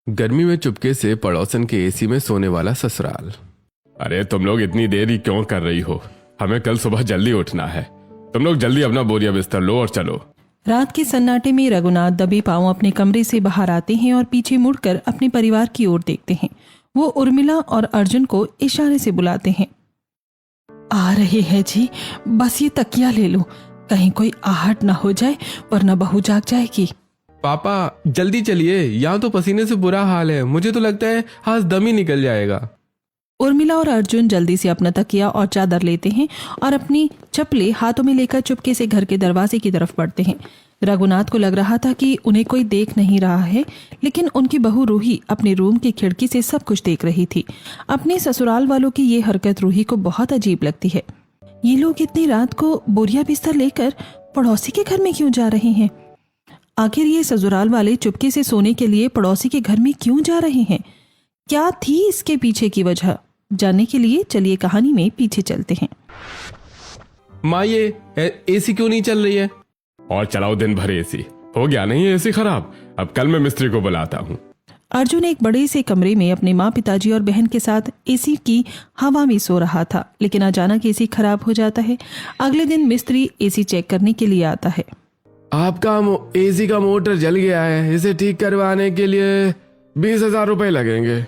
गर्मी में चुपके से पड़ोसन के एसी में सोने वाला ससुराल। अरे तुम लोग इतनी देरी क्यों कर रही हो? हमें कल सुबह जल्दी उठना है। तुम लोग जल्दी अपना बोरिया बिस्तर लो और चलो। रात के सन्नाटे में रघुनाथ दबे पांव अपने कमरे से बाहर आते हैं और पीछे मुड़कर अपने परिवार की ओर देखते हैं। वो उर्मिला और अर्जुन को इशारे से बुलाते हैं। आ रहे हैं जी, बस ये तकिया ले लो, कहीं कोई आहट ना हो जाए वरना बहू जाग जाएगी। पापा जल्दी चलिए, यहाँ तो पसीने से बुरा हाल है। मुझे तो लगता है हाथ दम ही निकल जाएगा। उर्मिला और अर्जुन जल्दी से अपना तकिया और चादर लेते हैं और अपनी चप्पलें हाथों में लेकर चुपके से घर के दरवाजे की तरफ बढ़ते हैं। रघुनाथ को लग रहा था कि उन्हें कोई देख नहीं रहा है, लेकिन उनकी बहू रूही अपने रूम की खिड़की से सब कुछ देख रही थी। अपने ससुराल वालों की ये हरकत रूही को बहुत अजीब लगती है। ये लोग इतनी रात को बोरिया बिस्तर लेकर पड़ोसी के घर में क्यों जा रहे हैं? आखिर ये ससुराल वाले चुपके से सोने के लिए पड़ोसी के घर में क्यों जा रहे हैं? क्या थी इसके पीछे की वजह? जानने के लिए चलिए कहानी में पीछे चलते हैं। माँ ये एसी क्यों नहीं चल रही है? और चलाओ दिन भर एसी। हो गया नहीं एसी खराब? अब कल मैं मिस्त्री को बुलाता हूँ। अर्जुन एक बड़े से कमरे में अपने माँ, पिताजी और बहन के साथ एसी की हवा में सो रहा था, लेकिन अचानक एसी खराब हो जाता है। अगले दिन मिस्त्री एसी चेक करने के लिए आता है। आपका एसी का मोटर जल गया है, इसे ठीक करवाने के लिए 20,000 रुपए लगेंगे।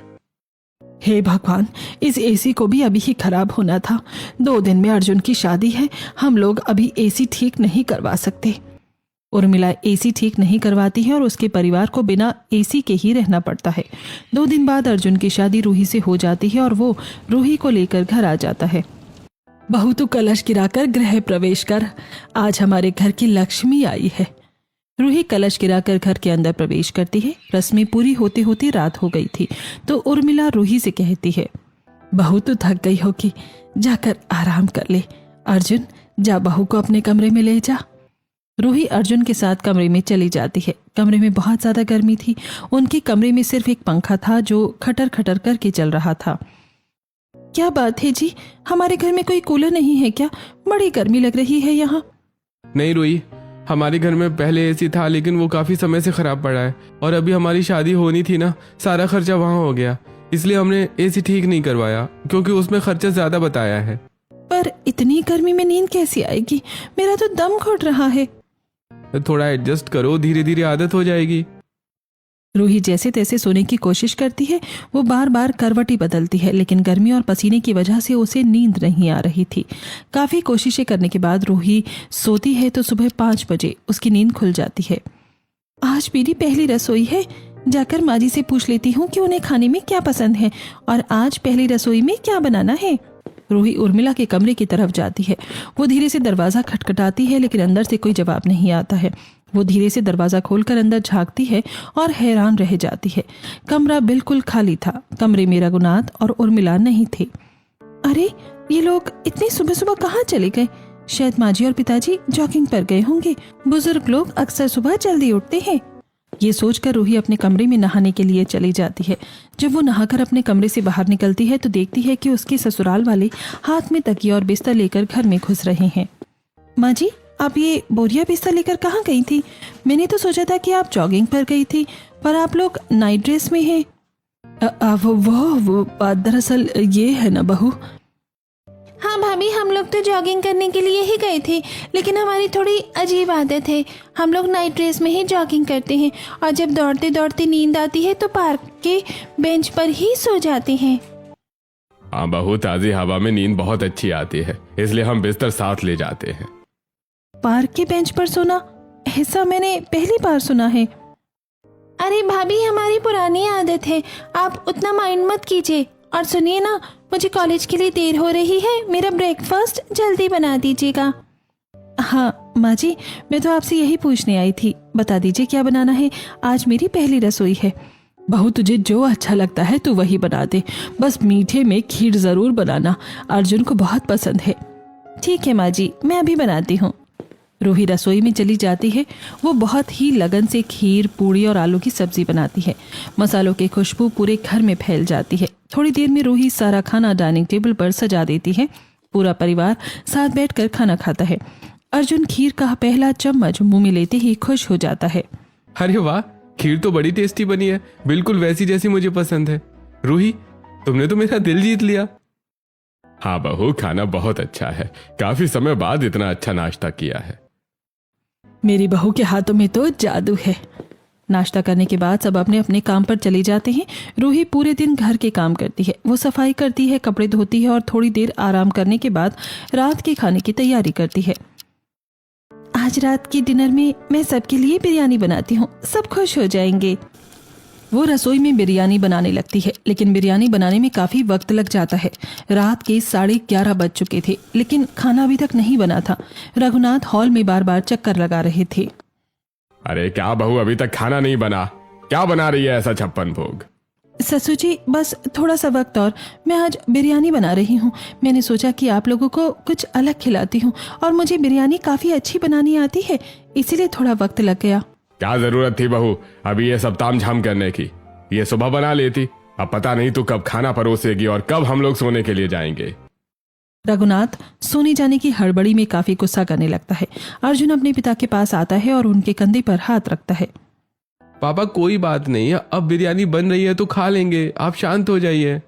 हे भगवान, इस एसी को भी अभी ही खराब होना था। 2 दिन में अर्जुन की शादी है, हम लोग अभी एसी ठीक नहीं करवा सकते। उर्मिला एसी ठीक नहीं करवाती है और उसके परिवार को बिना एसी के ही रहना पड़ता है। 2 दिन बाद अर्जुन की शादी रूही से हो जाती है और वो रूही को लेकर घर आ जाता है। बहू तू कलश गिराकर गृह प्रवेश कर, आज हमारे घर की लक्ष्मी आई है। रूही कलश गिराकर घर के अंदर प्रवेश करती है। रस्में पूरी होते होते रात हो गई थी, तो उर्मिला रूही से कहती है, बहू तो थक गई होगी, जाकर आराम कर ले। अर्जुन जा बहू को अपने कमरे में ले जा। रूही अर्जुन के साथ कमरे में चली जाती है। कमरे में बहुत ज्यादा गर्मी थी। उनके कमरे में सिर्फ एक पंखा था जो खटर खटर करके चल रहा था। क्या बात है जी, हमारे घर में कोई कूलर नहीं है क्या? बड़ी गर्मी लग रही है यहाँ। नहीं रूही, हमारे घर में पहले एसी था, लेकिन वो काफी समय से खराब पड़ा है और अभी हमारी शादी होनी थी ना, सारा खर्चा वहाँ हो गया, इसलिए हमने एसी ठीक नहीं करवाया, क्योंकि उसमें खर्चा ज्यादा बताया है। पर इतनी गर्मी में नींद कैसी आएगी? मेरा तो दम घुट रहा है। थोड़ा एडजस्ट करो, धीरे धीरे आदत हो जाएगी। रूही जैसे तैसे सोने की कोशिश करती है। वो बार बार करवटी बदलती है, लेकिन गर्मी और पसीने की वजह से उसे नींद नहीं आ रही थी। काफी कोशिशें करने के बाद रूही सोती है तो सुबह 5 बजे उसकी नींद खुल जाती है। आज मेरी पहली रसोई है, जाकर माँ जी से पूछ लेती हूँ कि उन्हें खाने में क्या पसंद है और आज पहली रसोई में क्या बनाना है। रूही उर्मिला के कमरे की तरफ जाती है। वो धीरे से दरवाजा खटखटाती है, लेकिन अंदर से कोई जवाब नहीं आता है। वो धीरे से दरवाजा खोलकर अंदर झांकती है और हैरान रह जाती है। कमरा बिल्कुल खाली था। कमरे में रघुनाथ और उर्मिला नहीं थे। अरे ये लोग इतनी सुबह सुबह कहाँ चले गए? शायद माँ जी और पिताजी जॉगिंग पर गए होंगे। बुजुर्ग लोग अक्सर सुबह जल्दी उठते हैं। ये सोचकर रूही अपने कमरे में नहाने के लिए चली जाती है। जब वो नहाकर अपने कमरे से बाहर निकलती है तो देखती है कि उसके ससुराल वाले हाथ में तकिया और बिस्तर लेकर घर में घुस रहे हैं। माँ जी, आप ये बोरिया बिस्तर लेकर कहाँ गई थी? मैंने तो सोचा था कि आप जॉगिंग पर गई थी, पर आप लोग नाइट ड्रेस में हैं। वो बात दरअसल ये है ना बहू। हाँ भाभी, हम लोग तो जॉगिंग करने के लिए ही गए थे, लेकिन हमारी थोड़ी अजीब आदत है। हम लोग नाइट ड्रेस में ही जॉगिंग करते हैं और जब दौड़ते दौड़ते नींद आती है तो पार्क के बेंच पर ही सो जाते हैं। हाँ बहू, ताजी हवा में नींद बहुत अच्छी आती है, इसलिए हम बिस्तर साथ ले जाते हैं। पार्क के बेंच पर सोना, ऐसा मैंने पहली बार सुना है। अरे भाभी, हमारी पुरानी आदत है, आप उतना माइंड मत कीजिए। और सुनिए ना, मुझे कॉलेज के लिए देर हो रही है, मेरा ब्रेकफास्ट जल्दी बना दीजिएगा। हाँ माँ जी, मैं तो आपसे यही पूछने आई थी, बता दीजिए क्या बनाना है। आज मेरी पहली रसोई है। बहू तुझे जो अच्छा लगता है तू वही बना दे, बस मीठे में खीर जरूर बनाना, अर्जुन को बहुत पसंद है। ठीक है माँ जी, मैं अभी बनाती हूँ। रूही रसोई में चली जाती है। वो बहुत ही लगन से खीर, पूड़ी और आलू की सब्जी बनाती है। मसालों की खुशबू पूरे घर में फैल जाती है। थोड़ी देर में रूही सारा खाना डाइनिंग टेबल पर सजा देती है। पूरा परिवार साथ बैठकर खाना खाता है। अर्जुन खीर का पहला चम्मच मुंह में लेते ही खुश हो जाता है। अरे वाह, खीर तो बड़ी टेस्टी बनी है, बिल्कुल वैसी जैसी मुझे पसंद है। रूही, तुमने तो मेरा दिल जीत लिया। हाँ बहू, खाना बहुत अच्छा है, काफी समय बाद इतना अच्छा नाश्ता किया है। मेरी बहू के हाथों में तो जादू है। नाश्ता करने के बाद सब अपने अपने काम पर चले जाते हैं। रूही पूरे दिन घर के काम करती है। वो सफाई करती है, कपड़े धोती है और थोड़ी देर आराम करने के बाद रात के खाने की तैयारी करती है। आज रात के डिनर में मैं सबके लिए बिरयानी बनाती हूँ, सब खुश हो जाएंगे। वो रसोई में बिरयानी बनाने लगती है, लेकिन बिरयानी बनाने में काफी वक्त लग जाता है। रात के 11:30 बज चुके थे, लेकिन खाना अभी तक नहीं बना था। रघुनाथ हॉल में बार बार चक्कर लगा रहे थे। अरे क्या बहू, अभी तक खाना नहीं बना? क्या बना रही है ऐसा 56 भोग? ससुर जी, बस थोड़ा सा वक्त और, मैं आज बिरयानी बना रही हूँ। मैंने सोचा कि आप लोगों को कुछ अलग खिलाती हूँ, और मुझे बिरयानी काफी अच्छी बनानी आती है, इसीलिए थोड़ा वक्त लग गया। क्या जरूरत थी बहू अभी ये सब तामझाम करने की? ये सुबह बना लेती। अब पता नहीं तू कब खाना परोसेगी और कब हम लोग सोने के लिए जाएंगे। रघुनाथ सोने जाने की हड़बड़ी में काफी गुस्सा करने लगता है। अर्जुन अपने पिता के पास आता है और उनके कंधे पर हाथ रखता है। पापा कोई बात नहीं, अब बिरयानी बन रही है तो खा लेंगे, आप शांत हो जाइए।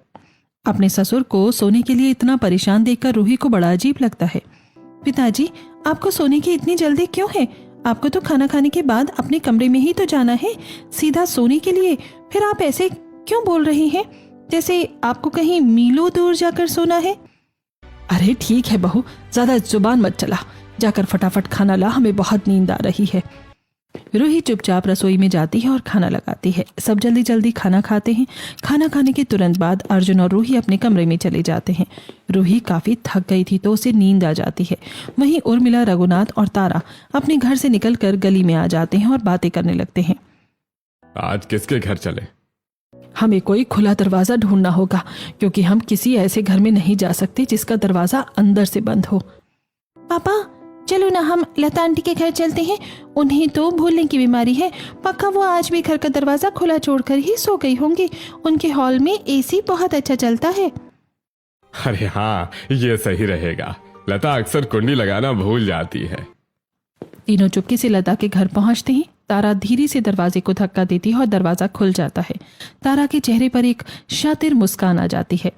अपने ससुर को सोने के लिए इतना परेशान देखकर रूही को बड़ा अजीब लगता है। पिताजी, आपको सोने की इतनी जल्दी क्यों है? आपको तो खाना खाने के बाद अपने कमरे में ही तो जाना है, सीधा सोने के लिए। फिर आप ऐसे क्यों बोल रहे हैं, जैसे आपको कहीं मीलों दूर जाकर सोना है? अरे ठीक है बहू, ज्यादा जुबान मत चला, जाकर फटाफट खाना ला, हमें बहुत नींद आ रही है। रूही चुपचाप रसोई में जाती है और खाना लगाती है। सब जल्दी जल्दी खाना खाते हैं। खाना खाने के तुरंत बाद अर्जुन और रूही अपने कमरे में चले जाते हैं। रूही काफी थक गई थी तो उसे नींद आ जाती है। वहीं उर्मिला, रघुनाथ और तारा अपने घर से निकलकर गली में आ जाते हैं और बातें करने लगते हैं। आज किसके घर चले? हमें कोई खुला दरवाजा ढूंढना होगा, क्योंकि हम किसी ऐसे घर में नहीं जा सकते जिसका दरवाजा अंदर से बंद हो। पापा चलो ना, हम लता आंटी के घर चलते हैं। उन्हें तो भूलने की बीमारी है, पक्का वो आज भी घर का दरवाजा खुला छोड़कर ही सो गई होंगी। उनके हॉल में एसी बहुत अच्छा चलता है। अरे हाँ, ये सही रहेगा। लता अक्सर कुंडी लगाना भूल जाती है। तीनों चुपके से लता के घर पहुंचते हैं। तारा धीरे से दरवाजे को धक्का देती है और दरवाजा खुल जाता है। तारा के चेहरे पर एक शातिर मुस्कान आ जाती है।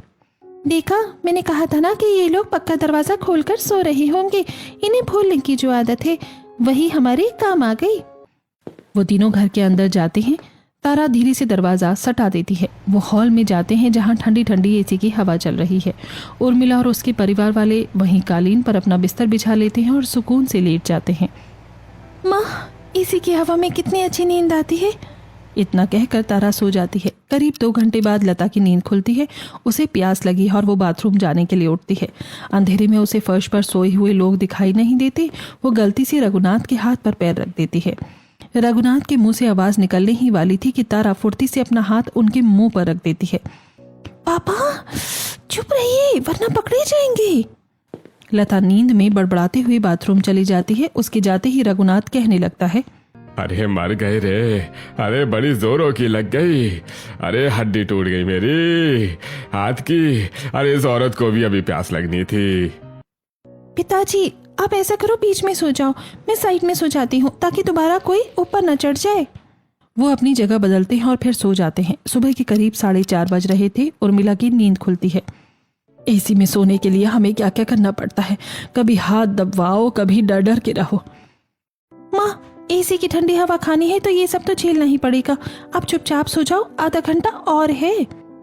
देखा, मैंने कहा था ना कि ये लोग पक्का दरवाजा खोलकर सो रहे होंगे। इन्हें भूलने की जो आदत है वही हमारे काम आ गई। वो तीनों घर के अंदर जाते हैं। तारा धीरे से दरवाजा सटा देती है। वो हॉल में जाते हैं जहाँ ठंडी ठंडी एसी की हवा चल रही है। उर्मिला और उसके परिवार वाले वहीं कालीन पर अपना बिस्तर बिछा लेते हैं और सुकून से लेट जाते हैं। माँ, एसी की हवा में कितनी अच्छी नींद आती है। इतना कहकर तारा सो जाती है। करीब 2 घंटे बाद लता की नींद खुलती है। उसे प्यास लगी और वो बाथरूम जाने के लिए उठती है। अंधेरे में उसे फर्श पर सोए हुए लोग दिखाई नहीं देते। वो गलती से रघुनाथ के हाथ पर पैर रख देती है। रघुनाथ के मुंह से आवाज निकलने ही वाली थी कि तारा फुर्ती से अपना हाथ उनके मुंह पर रख देती है। पापा चुप रहिए, वरना पकड़े जाएंगे। लता नींद में बड़बड़ाते हुए बाथरूम चली जाती है। उसके जाते ही रघुनाथ कहने लगता है, अरे मर गए रे, अरे बड़ी जोरों की लग गई, अरे हड्डी टूट गई मेरी हाथ की। अरे इस औरत को भी अभी प्यास लगनी थी। पिताजी आप ऐसा करो, बीच में सो जाओ, मैं साइड में सो जाती हूँ ताकि दोबारा कोई ऊपर न चढ़ जाए। वो अपनी जगह बदलते हैं और फिर सो जाते हैं। सुबह के करीब 4:30 बज रहे थे। उर्मिला की नींद खुलती है। एसी में सोने के लिए हमें क्या क्या करना पड़ता है, कभी हाथ दबाओ, कभी डर डर के रहो। माँ, एसी की ठंडी हवा खानी है तो ये सब तो झेलना ही पड़ेगा। आप चुपचाप सो जाओ, आधा घंटा और है।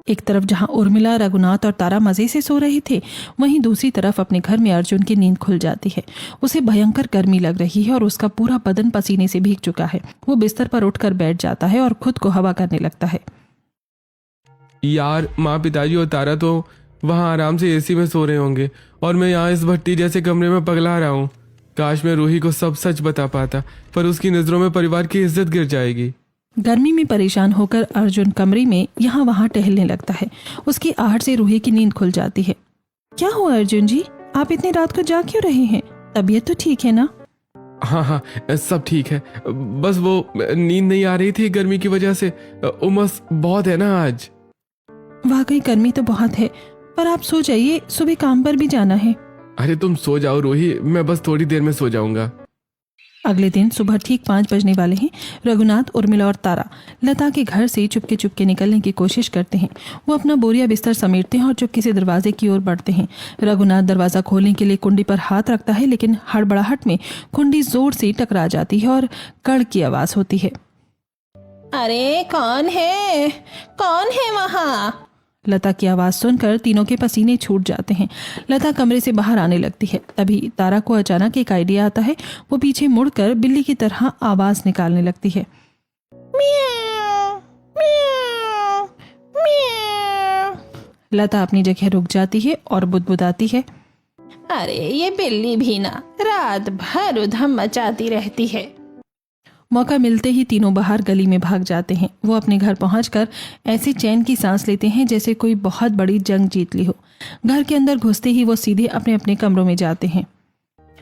एक तरफ जहाँ उर्मिला, रघुनाथ और तारा मजे से सो रहे थे, वहीं दूसरी तरफ अपने घर में अर्जुन की नींद खुल जाती है। उसे भयंकर गर्मी लग रही है और उसका पूरा बदन पसीने से भीग चुका है। वो बिस्तर पर उठकर बैठ जाता है और खुद को हवा करने लगता है। यार, माँ, पिताजी और तारा तो वहाँ आराम से एसी में सो रहे होंगे और मैं यहाँ इस भट्टी जैसे कमरे में पगला रहा हूँ। काश मैं रूही को सब सच बता पाता, पर उसकी नजरों में परिवार की इज्जत गिर जाएगी। गर्मी में परेशान होकर अर्जुन कमरे में यहाँ वहाँ टहलने लगता है। उसकी आहट से रूही की नींद खुल जाती है। क्या हुआ अर्जुन जी, आप इतनी रात को जाग क्यों रहे हैं? तबीयत तो ठीक है ना? हाँ हाँ, सब ठीक है, बस वो नींद नहीं आ रही थी गर्मी की वजह से। उमस बहुत है ना आज। वाकई गर्मी तो बहुत है, पर आप सो जाइए, सुबह काम पर भी जाना है। अरे तुम सो जाओ रूही, मैं बस थोड़ी देर में सो जाऊंगा। अगले दिन सुबह ठीक 5 बजने वाले हैं। रघुनाथ, उर्मिला और तारा लता के घर से चुपके चुपके निकलने की कोशिश करते हैं। वो अपना बोरिया बिस्तर समेटते हैं और चुपके से दरवाजे की ओर बढ़ते हैं। रघुनाथ दरवाजा खोलने के लिए कुंडी पर हाथ रखता है, लेकिन हड़बड़ाहट में कुंडी जोर से टकरा जाती है और कड़ की आवाज होती है। अरे कौन है वहाँ? लता की आवाज सुनकर तीनों के पसीने छूट जाते हैं। लता कमरे से बाहर आने लगती है। तभी तारा को अचानक एक आइडिया आता है। वो पीछे मुड़कर बिल्ली की तरह आवाज निकालने लगती है। म्याऊ, म्याऊ, म्याऊ। लता अपनी जगह रुक जाती है और बुदबुदाती है। अरे ये बिल्ली भी ना रात भर उधम मचाती रहती है। मौका मिलते ही तीनों बाहर गली में भाग जाते हैं। वो अपने घर पहुंचकर ऐसे चैन की सांस लेते हैं जैसे कोई बहुत बड़ी जंग जीत ली हो। घर के अंदर घुसते ही वो सीधे अपने अपने कमरों में जाते हैं।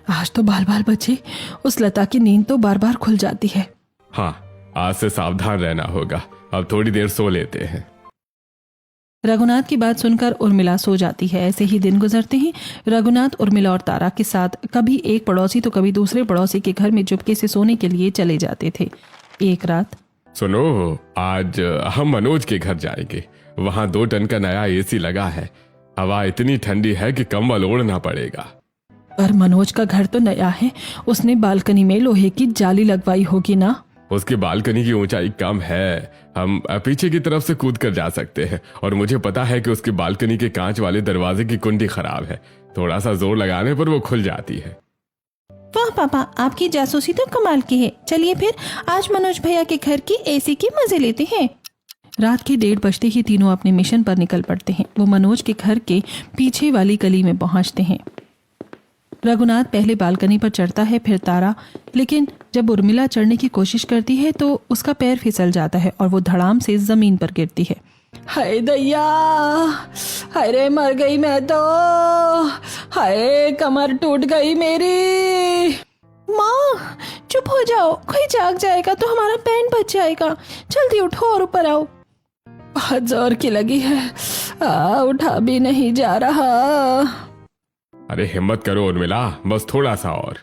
आज तो बाल बाल बचे। उस लता की नींद तो बार बार खुल जाती है। हाँ, आज से सावधान रहना होगा। अब थोड़ी देर सो लेते हैं। रघुनाथ की बात सुनकर उर्मिला सो जाती है। ऐसे ही दिन गुजरते हैं। रघुनाथ, उर्मिला और तारा के साथ कभी एक पड़ोसी तो कभी दूसरे पड़ोसी के घर में चुपके से सोने के लिए चले जाते थे। एक रात, सुनो, आज हम मनोज के घर जाएंगे। वहाँ 2 टन का नया एसी लगा है। हवा इतनी ठंडी है कि कंबल ओढ़ना पड़ेगा। पर मनोज का घर तो नया है। उसने बालकनी में लोहे की जाली लगवाई होगी ना? उसकी बालकनी की ऊंचाई कम है। हम पीछे की तरफ से कूद कर जा सकते हैं। और मुझे पता है कि उसकी बालकनी के कांच वाले दरवाजे की कुंडी खराब है। थोड़ा सा जोर लगाने पर वो खुल जाती है। वाह पापा, आपकी जासूसी तो कमाल की है। चलिए फिर आज मनोज भैया के घर की एसी के मजे लेते हैं। रात के 1:30 बजते ही तीनों अपने मिशन पर निकल पड़ते हैं। वो मनोज के घर के पीछे वाली गली में पहुंचते हैं। रघुनाथ पहले बालकनी पर चढ़ता है, फिर तारा। लेकिन जब उर्मिला चढ़ने की कोशिश करती है तो उसका पैर फिसल जाता है और वो धड़ाम से जमीन पर गिरती है। हाय दैया, हाय रे मर गई मैं तो। हाय कमर टूट गई मेरी। माँ चुप हो जाओ, कोई जाग जाएगा तो हमारा पैन बच जाएगा। जल्दी उठो और ऊपर आओ। बहुत जोर की लगी है, उठा भी नहीं जा रहा। अरे हिम्मत करो उर्मिला, बस थोड़ा सा और।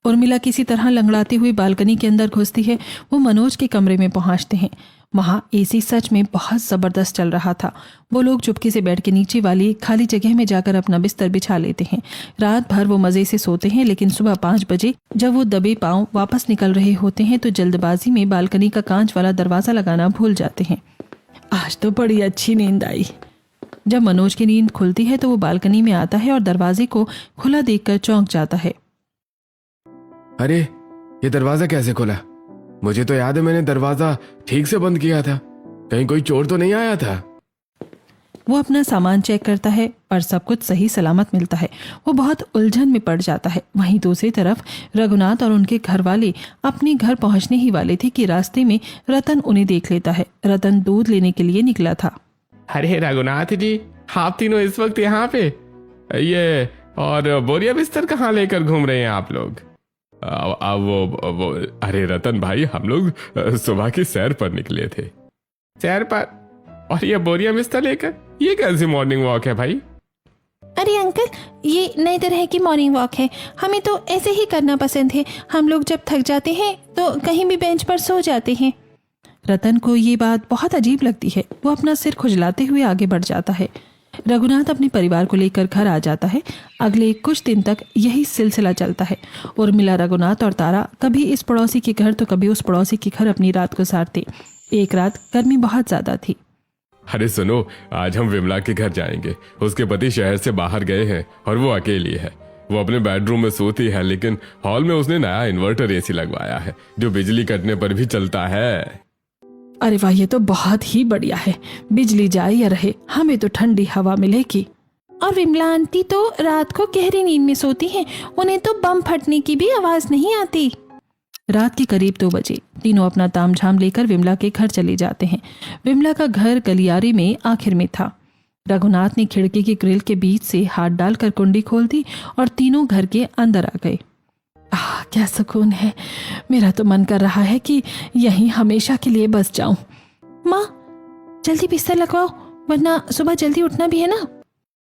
उर्मिला किसी तरह लंगड़ाती हुई बालकनी के अंदर घुसती है। वो मनोज के कमरे में पहुंचते हैं। वहाँ एसी सच में बहुत जबरदस्त चल रहा था। वो लोग चुपके से बैठ के नीचे वाली खाली जगह में जाकर अपना बिस्तर बिछा लेते हैं। रात भर वो मजे से सोते हैं, लेकिन सुबह 5 बजे जब वो दबे पांव वापस निकल रहे होते हैं तो जल्दबाजी में बालकनी का कांच वाला दरवाजा लगाना भूल जाते हैं। आज तो बड़ी अच्छी नींद आई। जब मनोज की नींद खुलती है तो वो बालकनी में आता है और दरवाजे को खुला देखकर चौंक जाता है। अरे ये दरवाजा कैसे खुला? मुझे तो याद है मैंने दरवाजा ठीक से बंद किया था। कहीं कोई चोर तो नहीं आया था? वो अपना सामान चेक करता है पर सब कुछ सही सलामत मिलता है। वो बहुत उलझन में पड़ जाता है। वहीं दूसरी तरफ रघुनाथ और उनके घर वाले अपने घर पहुंचने ही वाले थे कि रास्ते में रतन उन्हें देख लेता है। रतन दूध लेने के लिए निकला था। अरे रघुनाथ जी, आप तीनों इस वक्त यहाँ पे? ये और बोरिया बिस्तर कहाँ लेकर घूम रहे हैं आप लोग? वो अरे रतन भाई, हम लोग सुबह की सैर पर निकले थे। सैर पर? और ये बोरिया बिस्तर लेकर? ये कैसी मॉर्निंग वॉक है भाई? अरे अंकल, ये नई तरह की मॉर्निंग वॉक है। हमें तो ऐसे ही करना पसंद है। हम लोग जब थक जाते हैं तो कहीं भी बेंच पर सो जाते हैं। रतन को ये बात बहुत अजीब लगती है। वो अपना सिर खुजलाते हुए आगे बढ़ जाता है। रघुनाथ अपने परिवार को लेकर घर आ जाता है। अगले कुछ दिन तक यही सिलसिला चलता है। उर्मिला, रघुनाथ और तारा कभी इस पड़ोसी के घर तो कभी उस पड़ोसी के घर अपनी रात गुजारते। एक रात गर्मी बहुत ज्यादा थी। अरे सुनो, आज हम विमला के घर जाएंगे। उसके पति शहर से बाहर गए हैं और वो अकेली है। वो अपने बेडरूम में सोती है, लेकिन हॉल में उसने नया इन्वर्टर एसी लगवाया है जो बिजली कटने पर भी चलता है। अरे वाह, ये तो बहुत ही बढ़िया है। बिजली जाए या रहे, हमें तो ठंडी हवा मिलेगी। और विमला आंटी तो रात को गहरी नींद में सोती हैं। उन्हें तो बम फटने की भी आवाज नहीं आती। रात के करीब 2 बजे तीनों अपना तामझाम लेकर विमला के घर चले जाते हैं। विमला का घर गलियारे में आखिर में था। रघुनाथ ने खिड़की की ग्रिल के बीच से हाथ डालकर कुंडी खोल दी और तीनों घर के अंदर आ गए। क्या सुकून है। मेरा तो मन कर रहा है कि यहीं हमेशा के लिए बस जाऊं। माँ जल्दी बिस्तर लगवाओ, वरना सुबह जल्दी उठना भी है ना।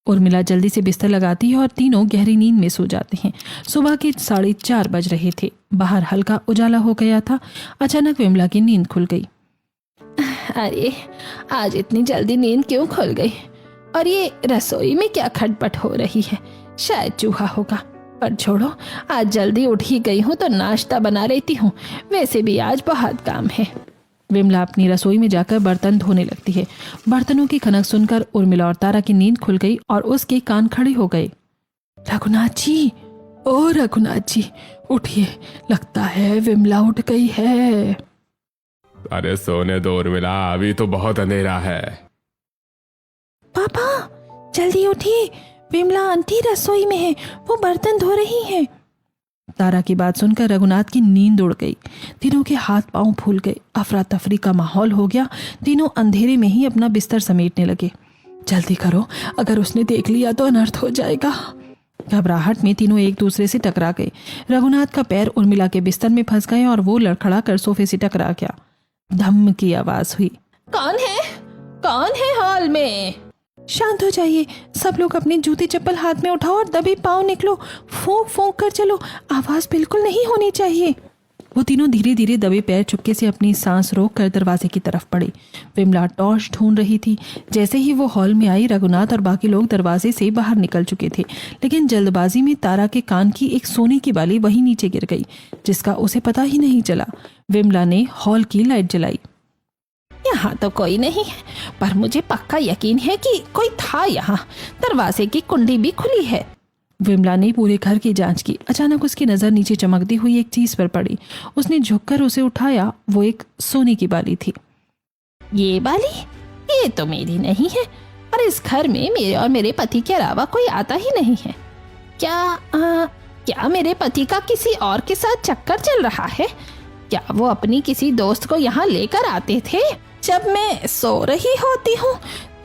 उर्मिला जल्दी से बिस्तर लगाती है और तीनों गहरी नींद में सो जाते हैं। सुबह के 4:30 बज रहे थे। बाहर हल्का उजाला हो गया था। अचानक विमला की नींद खुल गई। अरे आज इतनी जल्दी नींद क्यों खुल गई? और ये रसोई में क्या खटपट हो रही है? शायद चूहा होगा। पर छोड़ो, आज जल्दी उठ ही गई हूँ तो नाश्ता बना लेती हूँ। वैसे भी आज बहुत काम है। विमला अपनी रसोई में जाकर बर्तन धोने लगती है। बर्तनों की खनक सुनकर उर्मिला और तारा की नींद खुल गई और उसके कान खड़े हो गए। रघुनाथ जी, ओ रघुनाथ जी, उठिए, लगता है विमला उठ गई है। अरे सोने दो उर्मिला, अभी तो बहुत अंधेरा है। पापा जल्दी उठिए, विमला आंटी रसोई में है, वो बर्तन धो रही है। तारा की बात सुनकर रघुनाथ की नींद उड़ गई। तीनों के हाथ पांव फूल गए। अफरा तफरी का माहौल हो गया। तीनों अंधेरे में ही अपना बिस्तर समेटने लगे। जल्दी करो, अगर उसने देख लिया तो अनर्थ हो जाएगा। घबराहट में तीनों एक दूसरे से टकरा गए। रघुनाथ का पैर उर्मिला के बिस्तर में फंस गए और वो लड़खड़ा कर सोफे से टकरा गया। धम्म की आवाज हुई। कौन है? कौन है हॉल में? शांत हो जाइए, सब लोग अपने जूते चप्पल हाथ में उठाओ और दबे पाँव निकलो। फूंक फूंक कर चलो, आवाज बिल्कुल नहीं होनी चाहिए। वो तीनों धीरे धीरे दबे पैर चुपके से अपनी सांस रोक कर दरवाजे की तरफ पड़े। विमला टॉर्च ढूंढ रही थी। जैसे ही वो हॉल में आई, रघुनाथ और बाकी लोग दरवाजे से बाहर निकल चुके थे, लेकिन जल्दबाजी में तारा के कान की एक सोने की बाली वहीं नीचे गिर गई, जिसका उसे पता ही नहीं चला। विमला ने हॉल की लाइट जलाई। यहाँ तो कोई नहीं है, पर मुझे पक्का यकीन है कि कोई था यहाँ। दरवाजे की कुंडी भी खुली है। विमला ने पूरे घर की जांच की। अचानक उसकी नजर नीचे चमकती हुई एक चीज पर पड़ी। उसने झुककर उसे उठाया। वो एक सोने की बाली थी। ये बाली? ये तो मेरी नहीं है, और इस घर में मेरे और मेरे पति के अलावा कोई आता ही नहीं है। क्या मेरे पति का किसी और के साथ चक्कर चल रहा है? क्या वो अपनी किसी दोस्त को यहाँ लेकर आते थे जब मैं सो रही होती हूँ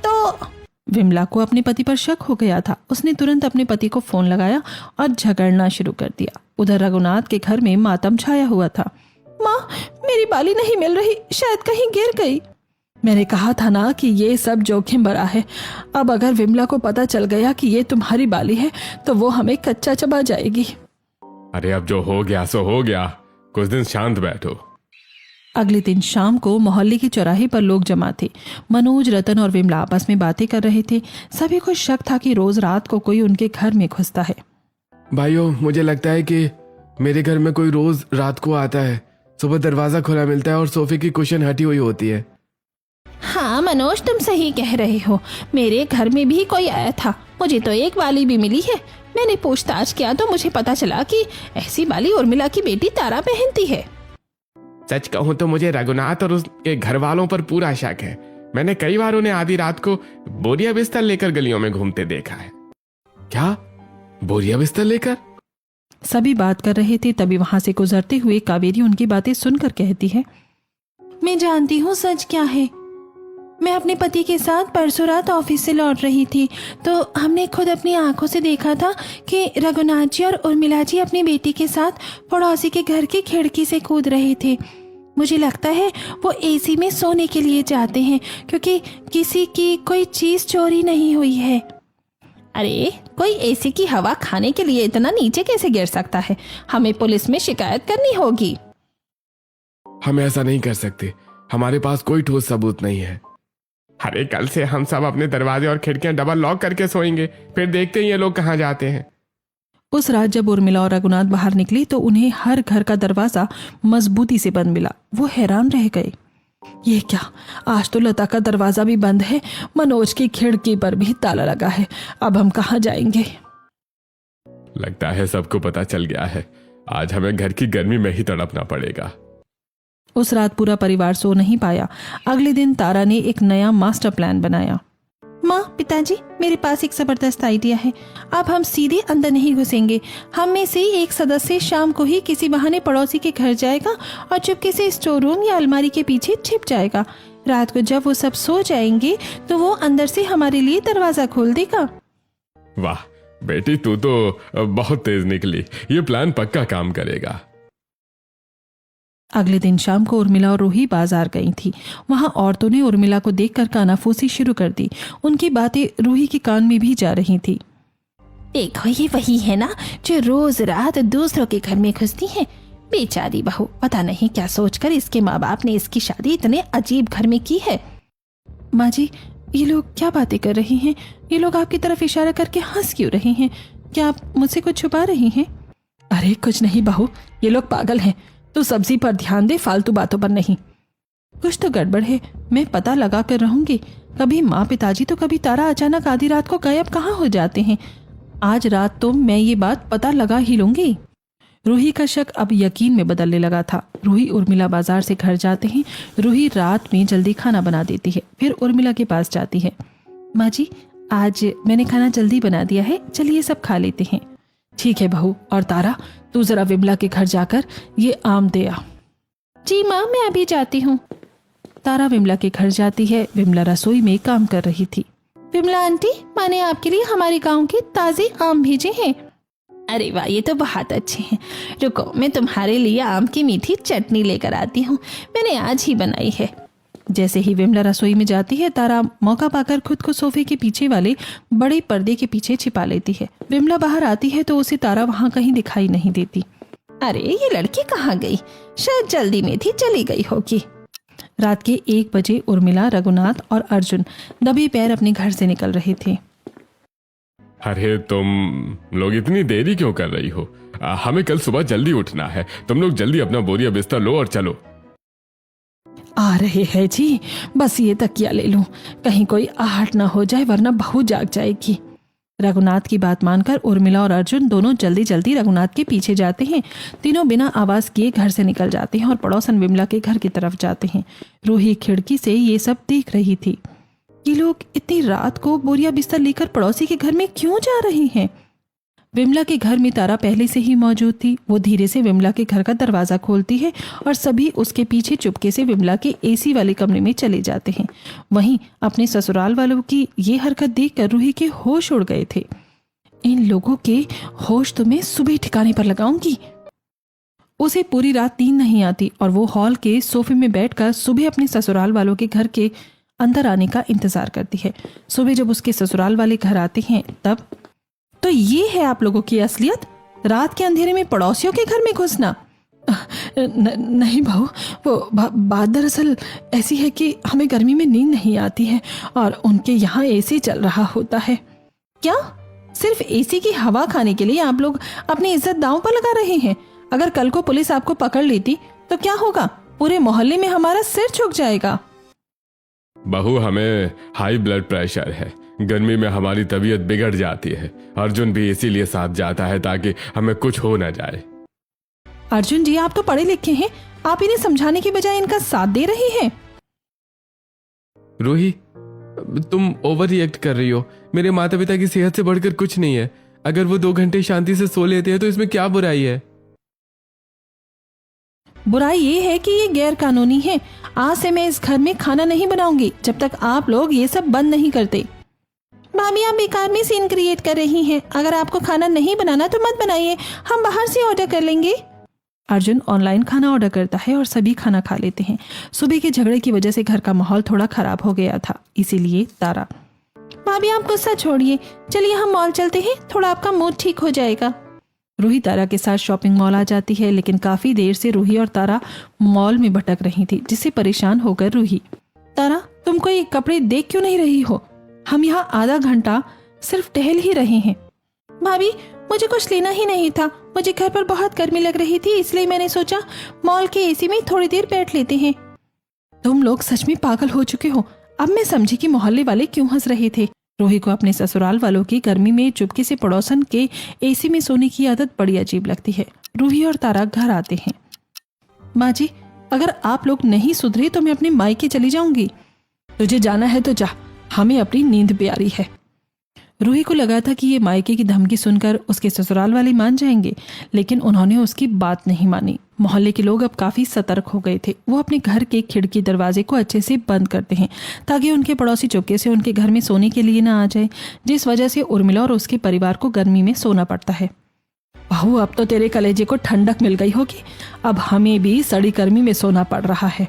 तो? विमला को अपने पति पर शक हो गया था। उसने तुरंत अपने पति को फोन लगाया और झगड़ना शुरू कर दिया। उधर रघुनाथ के घर में मातम छाया हुआ था। माँ, मेरी बाली नहीं मिल रही, शायद कहीं गिर गई। मैंने कहा था ना कि ये सब जोखिम भरा है। अब अगर विमला को पता चल गया कि ये तुम्हारी बाली है तो वो हमें कच्चा चबा जाएगी। अरे अब जो हो गया सो हो गया, कुछ दिन शांत बैठो। अगले दिन शाम को मोहल्ले के चौराहे पर लोग जमा थे। मनोज, रतन और विमला आपस में बातें कर रहे थे। सभी को शक था कि रोज रात को कोई उनके घर में घुसता है। भाइयों, मुझे लगता है कि मेरे घर में कोई रोज रात को आता है। सुबह दरवाजा खुला मिलता है और सोफे की कुशन हटी हुई होती है। हाँ मनोज, तुम सही कह रहे हो। मेरे घर में भी कोई आया था। मुझे तो एक बाली भी मिली है। मैंने पूछताछ किया तो मुझे पता चला कि ऐसी बाली उर्मिला की बेटी तारा पहनती है। सच कहूं तो मुझे रघुनाथ और उसके घर वालों पर पूरा शक है। मैंने कई बार उन्हें आधी रात को बोरिया बिस्तर लेकर गलियों में घूमते देखा है। क्या? बोरिया बिस्तर लेकर? सभी बात कर रहे थे। तभी वहां से गुजरते हुए कावेरी उनकी बातें सुनकर कहती है, मैं जानती हूँ सच क्या है। मैं अपने पति के साथ परसों रात ऑफिस से लौट रही थी तो हमने खुद अपनी आंखों से देखा था कि रघुनाथ जी और उर्मिला जी अपनी बेटी के साथ पड़ोसी के घर की खिड़की से कूद रहे थे। मुझे लगता है वो एसी में सोने के लिए जाते हैं, क्योंकि किसी की कोई चीज चोरी नहीं हुई है। अरे कोई एसी की हवा खाने के लिए इतना नीचे कैसे गिर सकता है? हमें पुलिस में शिकायत करनी होगी। हम ऐसा नहीं कर सकते, हमारे पास कोई ठोस सबूत नहीं है। अरे कल से हम सब अपने दरवाजे और खिड़कियां डबल लॉक करके सोएंगे, फिर देखते हैं ये लोग कहाँ जाते हैं। उस रात जब उर्मिला और रघुनाथ बाहर निकले तो उन्हें हर घर का दरवाजा मजबूती से बंद मिला। वो हैरान रह गए। ये क्या, आज तो लता का दरवाजा भी बंद है, मनोज की खिड़की पर भी ताला लगा है। अब हम कहाँ जाएंगे? लगता है सबको पता चल गया है। आज हमें घर की गर्मी में ही तड़पना पड़ेगा। उस रात पूरा परिवार सो नहीं पाया। अगले दिन तारा ने एक नया मास्टर प्लान बनाया। माँ, पिताजी, मेरे पास एक जबरदस्त आइडिया है। अब हम सीधे अंदर नहीं घुसेंगे। हम में से एक सदस्य शाम को ही किसी बहाने पड़ोसी के घर जाएगा और चुपके से स्टोर रूम या अलमारी के पीछे छिप जाएगा। रात को जब वो सब सो जाएंगे तो वो अंदर से हमारे लिए दरवाजा खोल देगा। वाह बेटी, तू तो बहुत तेज निकली। ये प्लान पक्का काम करेगा। अगले दिन शाम को उर्मिला और रूही बाजार गई थी। वहां औरतों ने उर्मिला को देखकर कानाफूसी शुरू कर दी। उनकी बातें रूही के कान में भी जा रही थी। देखो, ये वही है ना जो रोज रात दूसरों के घर में घुसती है। बेचारी बहू, पता नहीं क्या सोचकर इसके माँ बाप ने इसकी शादी इतने अजीब घर में की है। माँ जी, ये लोग क्या बातें कर रही हैं? ये लोग आपकी तरफ इशारा करके हंस क्यों रहे हैं? क्या आप मुझसे कुछ छुपा रही हैं? अरे कुछ नहीं बहू, ये लोग पागल हैं। तू सब्जी पर ध्यान दे, फालतू बातों पर नहीं। कुछ तो गड़बड़ है, मैं पता लगा कर रहूंगी। कभी माँ पिताजी तो कभी तारा अचानक आधी रात को गायब कहाँ हो जाते हैं। आज रात तो मैं ये बात पता लगा ही लूंगी। रूही का शक अब यकीन में बदलने लगा था। रूही उर्मिला बाजार से घर जाते हैं। रूही रात में जल्दी खाना बना देती है, फिर उर्मिला के पास जाती है। माँ जी, आज मैंने खाना जल्दी बना दिया है, चलिए सब खा लेते हैं। ठीक है बहू। और तारा, तू जरा विमला के घर जाकर ये आम दे आ। जी माँ, मैं अभी जाती हूँ। तारा विमला के घर जाती है। विमला रसोई में काम कर रही थी। विमला आंटी, मैंने आपके लिए हमारे गांव के ताजे आम भेजे हैं। अरे वाह, ये तो बहुत अच्छे हैं। रुको, मैं तुम्हारे लिए आम की मीठी चटनी लेकर आती हूँ। मैंने आज ही बनाई है। जैसे ही विमला रसोई में जाती है, तारा मौका पाकर खुद को सोफे के पीछे वाले बड़े पर्दे के पीछे छिपा लेती है। विमला बाहर आती है तो उसे तारा वहां कहीं दिखाई नहीं देती। अरे ये लड़की कहाँ गई? शायद जल्दी में थी, चली गई होगी। रात के 1 बजे उर्मिला, रघुनाथ और अर्जुन दबे पैर अपने घर से निकल रहे थे। अरे तुम लोग इतनी देरी क्यों कर रही हो? हमें कल सुबह जल्दी उठना है। तुम लोग जल्दी अपना बोरिया बिस्तर लो और चलो। आ रहे हैं जी, बस ये तकिया ले लूं, कहीं कोई आहट ना हो जाए वरना बहू जाग जाएगी। रघुनाथ की बात मानकर उर्मिला और अर्जुन दोनों जल्दी जल्दी रघुनाथ के पीछे जाते हैं। तीनों बिना आवाज किए घर से निकल जाते हैं और पड़ोसन विमला के घर की तरफ जाते हैं। रूही खिड़की से ये सब देख रही थी। ये लोग इतनी रात को बोरिया बिस्तर लेकर पड़ोसी के घर में क्यों जा रहे हैं? विमला के घर में तारा पहले से ही मौजूद थी। वो धीरे से विमला के घर का दरवाजा खोलती है और सभी उसके पीछे चुपके से विमला के एसी वाले कमरे में चले जाते हैं। वहीं अपने ससुराल वालों की ये हरकत देखकर रूही के होश उड़ गए थे। इन लोगों के होश तो मैं सुबह ठिकाने पर लगाऊंगी। उसे पूरी रात नींद नहीं आती और वो हॉल के सोफे में बैठकर सुबह अपने ससुराल वालों के घर के अंदर आने का इंतजार करती है। सुबह जब उसके ससुराल वाले घर आते हैं तब तो ये है आप लोगों की असलियत, रात के अंधेरे में पड़ोसियों के घर में घुसना। नहीं बहू, वो बात दरअसल ऐसी है कि हमें गर्मी में नींद नहीं आती है और उनके यहाँ एसी चल रहा होता है। क्या सिर्फ एसी की हवा खाने के लिए आप लोग अपनी इज्जत दांव पर लगा रहे हैं? अगर कल को पुलिस आपको पकड़ लेती तो क्या होगा? पूरे मोहल्ले में हमारा सिर झुक जाएगा। बहू, हमें हाई ब्लड प्रेशर है, गर्मी में हमारी तबीयत बिगड़ जाती है। अर्जुन भी इसीलिए साथ जाता है ताकि हमें कुछ हो न जाए। अर्जुन जी, आप तो पढ़े लिखे हैं, आप इन्हें समझाने की बजाय इनका साथ दे रही हैं। रूही, तुम ओवर रिएक्ट कर रही हो। मेरे माता पिता की सेहत से बढ़कर कुछ नहीं है। अगर वो 2 घंटे शांति से सो लेते हैं तो इसमें क्या बुराई है? बुराई ये है कि ये गैर कानूनी है। आज से मैं इस घर में खाना नहीं बनाऊंगी जब तक आप लोग ये सब बंद नहीं करते। भाभी, आप बेकार में सीन क्रिएट कर रही हैं। अगर आपको खाना नहीं बनाना तो मत बनाइए, हम बाहर से ऑर्डर कर लेंगे। अर्जुन ऑनलाइन खाना ऑर्डर करता है और सभी खाना खा लेते हैं। सुबह के झगड़े की वजह से घर का माहौल थोड़ा खराब हो गया था, इसीलिए तारा, भाभी आप गुस्सा छोड़िए, चलिए हम मॉल चलते हैं, थोड़ा आपका मूड ठीक हो जाएगा। रूही तारा के साथ शॉपिंग मॉल आ जाती है, लेकिन काफी देर से रूही और तारा मॉल में भटक रही थी, जिससे परेशान होकर रूही, तारा तुम कोई कपड़े देख क्यों नहीं रही हो? हम यहाँ आधा घंटा सिर्फ टहल ही रहे हैं। भाभी, मुझे कुछ लेना ही नहीं था, मुझे घर पर बहुत गर्मी लग रही थी, इसलिए मैंने सोचा मॉल के एसी में थोड़ी देर बैठ लेते हैं। तुम लोग सच में पागल हो चुके हो। अब मैं समझी कि मोहल्ले वाले क्यों हंस रहे थे। रूही को अपने ससुराल वालों की गर्मी में चुपके से पड़ोसन के एसी में सोने की आदत बड़ी अजीब लगती है। रूही और तारा घर आते हैं। माँ जी, अगर आप लोग नहीं सुधरे तो मैं अपने मायके चली जाऊंगी। तुझे जाना है तो जा, हमें अपनी नींद प्यारी है। रूही को लगा था कि ये मायके की धमकी सुनकर उसके ससुराल वाले मान जाएंगे, लेकिन उन्होंने उसकी बात नहीं मानी। मोहल्ले के लोग अब काफी सतर्क हो गए थे। वो अपने घर के खिड़की दरवाजे को अच्छे से बंद करते हैं ताकि उनके पड़ोसी चुपके से उनके घर में सोने के लिए ना आ जाए, जिस वजह से उर्मिला और उसके परिवार को गर्मी में सोना पड़ता है। बहू, अब तो तेरे कलेजे को ठंडक मिल गई होगी। अब हमें भी सड़ी गर्मी में सोना पड़ रहा है।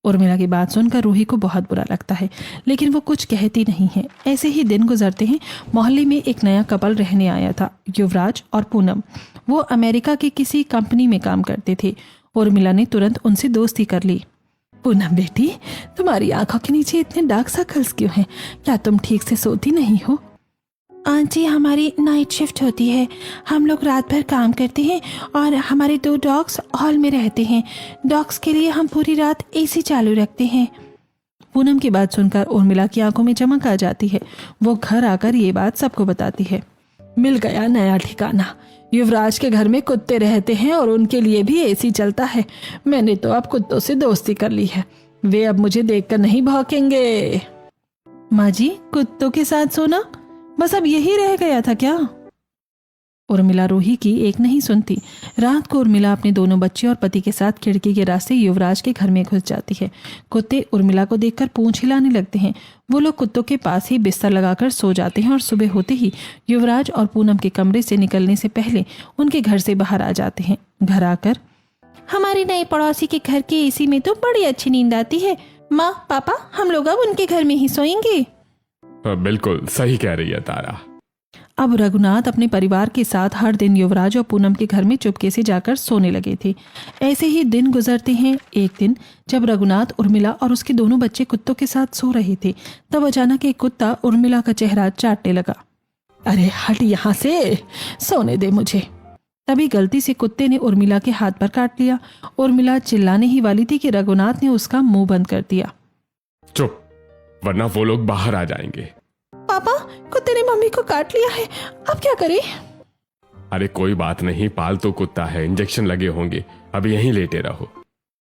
उर्मिला की बात सुनकर रूही को बहुत बुरा लगता है, लेकिन वो कुछ कहती नहीं है। ऐसे ही दिन गुजरते हैं। मोहल्ले में एक नया कपल रहने आया था, युवराज और पूनम। वो अमेरिका की किसी कंपनी में काम करते थे। उर्मिला ने तुरंत उनसे दोस्ती कर ली। पूनम बेटी, तुम्हारी आंखों के नीचे इतने डार्क सर्कल्स क्यों हैं? क्या तुम ठीक से सोती नहीं हो? आंटी, हमारी नाइट शिफ्ट होती है। हम लोग रात भर काम करते हैं और हमारे 2 डॉग्स हॉल में रहते हैं। डॉग्स के लिए हम पूरी रात एसी चालू रखते हैं। पूनम की बात सुनकर उर्मिला की आंखों में चमक आ जाती है। वो घर आकर ये बात सबको बताती है। मिल गया नया ठिकाना। युवराज के घर में कुत्ते रहते हैं और उनके लिए भी एसी चलता है। मैंने तो अब कुत्तों से दोस्ती कर ली है। वे अब मुझे देखकर नहीं भौंकेंगे। माँ जी, कुत्तों के साथ सोना बस अब यही रह गया था क्या? उर्मिला रूही की एक नहीं सुनती। रात को उर्मिला अपने दोनों बच्चे और पति के साथ खिड़की के रास्ते युवराज के घर में घुस जाती है। कुत्ते उर्मिला को देखकर पूंछ हिलाने लगते हैं। वो लोग कुत्तों के पास ही बिस्तर लगाकर सो जाते हैं और सुबह होते ही युवराज और पूनम के कमरे से निकलने से पहले उनके घर से बाहर आ जाते हैं। घर आकर, हमारी नई पड़ोसी के घर के एसी में तो बड़ी अच्छी नींद आती है। माँ पापा, हम लोग अब उनके घर में ही सोएंगे। बिल्कुल सही कह रही है तारा। अब रघुनाथ अपने परिवार के साथ हर दिन युवराज और पूनम के घर में चुपके से जाकर सोने लगे थे। ऐसे ही दिन गुजरते हैं। एक दिन जब रघुनाथ, उर्मिला और उसके दोनों बच्चे कुत्तों के साथ सो रहे थे, तब अचानक एक कुत्ता उर्मिला का चेहरा चाटने लगा। अरे हट यहाँ से, सोने दे मुझे। तभी गलती से कुत्ते ने उर्मिला के हाथ पर काट लिया। उर्मिला चिल्लाने ही वाली थी कि रघुनाथ ने उसका मुंह बंद कर दिया। चुप, वरना वो लोग बाहर आ जाएंगे। पापा, कुत्ते ने मम्मी को काट लिया है, अब क्या करें? अरे कोई बात नहीं, पालतू कुत्ता है, इंजेक्शन लगे होंगे, अब यहीं लेटे रहो।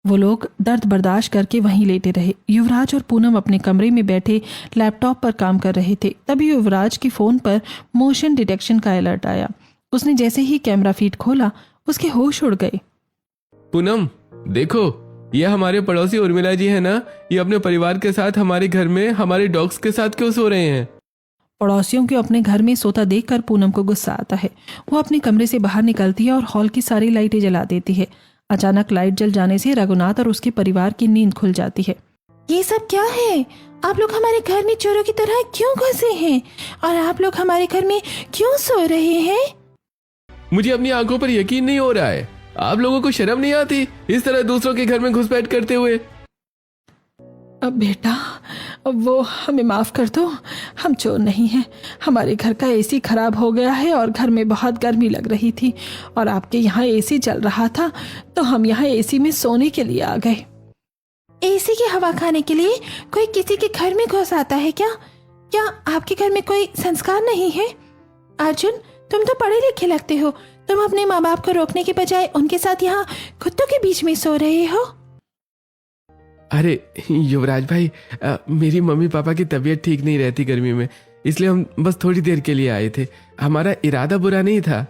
वो लोग दर्द बर्दाश्त करके वहीं लेटे रहे। युवराज और पूनम अपने कमरे में बैठे लैपटॉप पर काम कर रहे थे। तभी युवराज के फोन पर मोशन डिटेक्शन का अलर्ट आया। उसने जैसे ही कैमरा फीड खोला, उसके होश उड़ गए। पूनम देखो, ये हमारे पड़ोसी उर्मिला जी है ना, ये अपने परिवार के साथ हमारे घर में हमारे डॉग्स के साथ क्यों सो रहे हैं? पड़ोसियों को अपने घर में सोता देखकर पूनम को गुस्सा आता है। वो अपने कमरे से बाहर निकलती है और हॉल की सारी लाइटें जला देती है। अचानक लाइट जल जाने से रघुनाथ और उसके परिवार की नींद खुल जाती है। ये सब क्या है? आप लोग हमारे घर में चोरों की तरह क्यों घुसे हैं? और आप लोग हमारे घर में क्यों सो रहे हैं? मुझे अपनी आंखों पर यकीन नहीं हो रहा है। आप लोगों को शर्म नहीं आती इस तरह दूसरों के घर में घुसपैठ करते हुए? अब बेटा, वो हमें माफ कर दो, हम चोर नहीं हैं। हमारे घर का एसी खराब हो गया है और घर में बहुत गर्मी लग रही थी और आपके यहाँ एसी चल रहा था, तो हम यहाँ एसी में सोने के लिए आ गए। एसी की हवा खाने के लिए कोई किसी के घर में घुस आता है क्या? क्या आपके घर में कोई संस्कार नहीं है? अर्जुन, तुम तो पढ़े लिखे लगते हो। तुम अपने माँ बाप को रोकने के बजाय उनके साथ यहाँ कुत्तों के बीच में सो रहे हो। अरे युवराज भाई, मेरी मम्मी पापा की तबीयत ठीक नहीं रहती गर्मी में, इसलिए हम बस थोड़ी देर के लिए आए थे। हमारा इरादा बुरा नहीं था।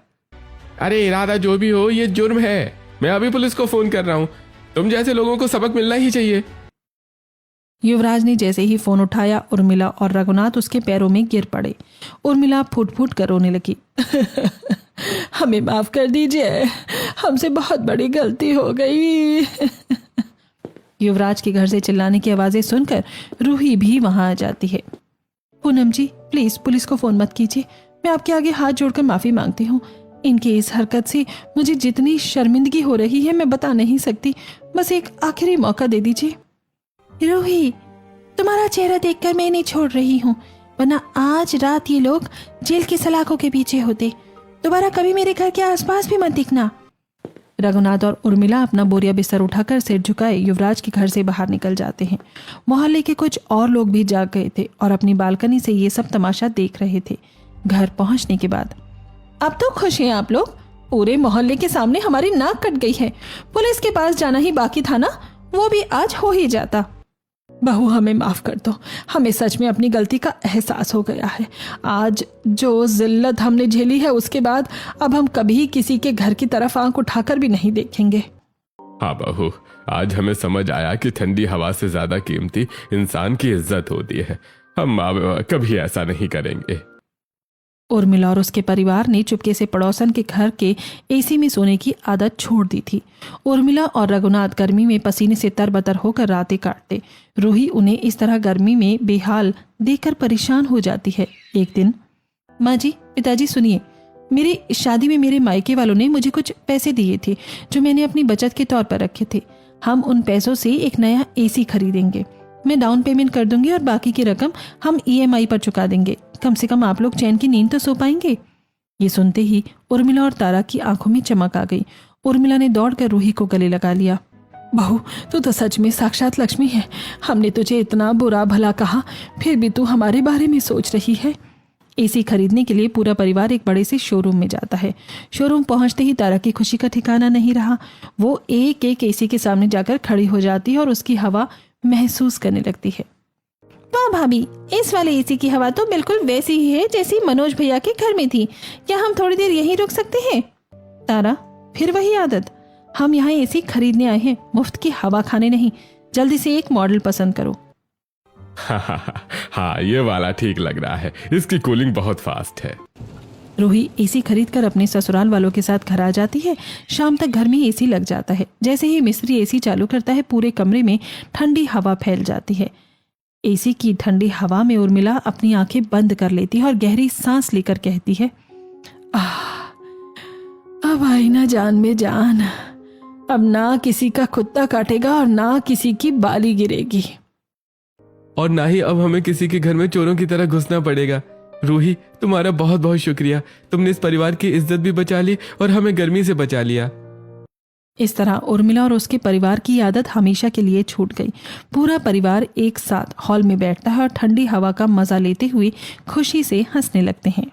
अरे इरादा जो भी हो, ये जुर्म है। मैं अभी पुलिस को फोन कर रहा हूँ। तुम जैसे लोगों को सबक मिलना ही चाहिए। युवराज ने जैसे ही फोन उठाया, उर्मिला और रघुनाथ उसके पैरों में गिर पड़े। उर्मिला फूट फूट कर रोने लगी। हमें माफ कर दीजिए, हमसे बहुत बड़ी गलती हो गई। युवराज के घर से चिल्लाने की आवाजें सुनकर रूही भी वहां आ जाती है। पूनम जी, प्लीज पुलिस को फोन मत कीजिए। मैं आपके आगे हाथ जोड़कर माफी मांगती हूँ। इनकी इस हरकत से मुझे जितनी शर्मिंदगी हो रही है मैं बता नहीं सकती। बस एक आखिरी मौका दे दीजिए। रूही, तुम्हारा चेहरा देखकर मैं नहीं छोड़ रही हूँ, वरना आज रात ये लोग जेल की सलाखों के पीछे होते। दोबारा कभी मेरे घर के आसपास भी मत दिखना। रघुनाथ और उर्मिला अपना बोरिया बिस्तर उठाकर सिर झुकाए युवराज के घर से बाहर निकल जाते हैं। मोहल्ले के कुछ और लोग भी जाग गए थे और अपनी बालकनी से ये सब तमाशा देख रहे थे। घर पहुंचने के बाद, अब तो खुश हैं आप लोग? पूरे मोहल्ले के सामने हमारी नाक कट गई है। पुलिस के पास जाना ही बाकी था ना, वो भी आज हो ही जाता। बहू, हमें माफ कर दो, हमें सच में अपनी गलती का एहसास हो गया है। आज जो जिल्लत हमने झेली है, उसके बाद अब हम कभी किसी के घर की तरफ आंख उठाकर भी नहीं देखेंगे। हाँ बहू, आज हमें समझ आया कि ठंडी हवा से ज्यादा कीमती इंसान की इज्जत होती है। हम अब कभी ऐसा नहीं करेंगे। उर्मिला और उसके परिवार ने चुपके से पड़ोसन के घर के एसी में सोने की आदत छोड़ दी थी। उर्मिला और रघुनाथ गर्मी में पसीने से तरबतर होकर रातें काटते। रूही उन्हें इस तरह गर्मी में बेहाल देखकर परेशान हो जाती है। एक दिन, माँ जी, पिताजी सुनिए, मेरी शादी में मेरे मायके वालों ने मुझे कुछ पैसे दिए थे जो मैंने अपनी बचत के तौर पर रखे थे। हम उन पैसों से एक नया एसी खरीदेंगे। मैं डाउन पेमेंट कर दूंगी और बाकी की रकम हम EMI पर चुका देंगे। कम से कम आप लोग चैन की नींद तो सो पाएंगे। ये सुनते ही उर्मिला और तारा की आंखों में चमक आ गई। उर्मिला ने दौड़कर रूही को गले लगा लिया। बहू, तू तो सच में साक्षात लक्ष्मी है। हमने तुझे इतना बुरा भला कहा, फिर भी तू हमारे बारे में सोच रही है। एसी खरीदने के लिए पूरा परिवार एक बड़े से शोरूम में जाता है। शोरूम पहुंचते ही तारा की खुशी का ठिकाना नहीं रहा। वो एक एक एसी के सामने जाकर खड़ी हो जाती है और उसकी हवा महसूस करने लगती है। वाह भाभी, इस वाले एसी की हवा तो बिल्कुल वैसी ही है जैसी मनोज भैया के घर में थी। क्या हम थोड़ी देर यहीं रुक सकते हैं? तारा, फिर वही आदत। हम यहाँ एसी खरीदने आए हैं, मुफ्त की हवा खाने नहीं। जल्दी से एक मॉडल पसंद करो। हाँ, ये वाला ठीक लग रहा है। इसकी कूलिंग बहुत फास्ट है। रूही एसी खरीदकर अपने ससुराल वालों के साथ घर आ जाती है। शाम तक घर में एसी लग जाता है। जैसे ही मिस्त्री एसी चालू करता है, पूरे कमरे में ठंडी हवा फैल जाती है। एसी की ठंडी हवा में उर्मिला अपनी आंखें बंद कर लेती है और गहरी सांस लेकर कहती है, अब आई ना जान में जान। अब ना किसी का कुत्ता काटेगा और ना किसी की बाली गिरेगी। और ना ही अब हमें किसी के घर में चोरों की तरह घुसना पड़ेगा। रूही, तुम्हारा बहुत बहुत शुक्रिया। तुमने इस परिवार की इज्जत भी बचा ली और हमें गर्मी से बचा लिया। इस तरह उर्मिला और उसके परिवार की आदत हमेशा के लिए छूट गई। पूरा परिवार एक साथ हॉल में बैठता है और ठंडी हवा का मजा लेते हुए खुशी से हंसने लगते हैं।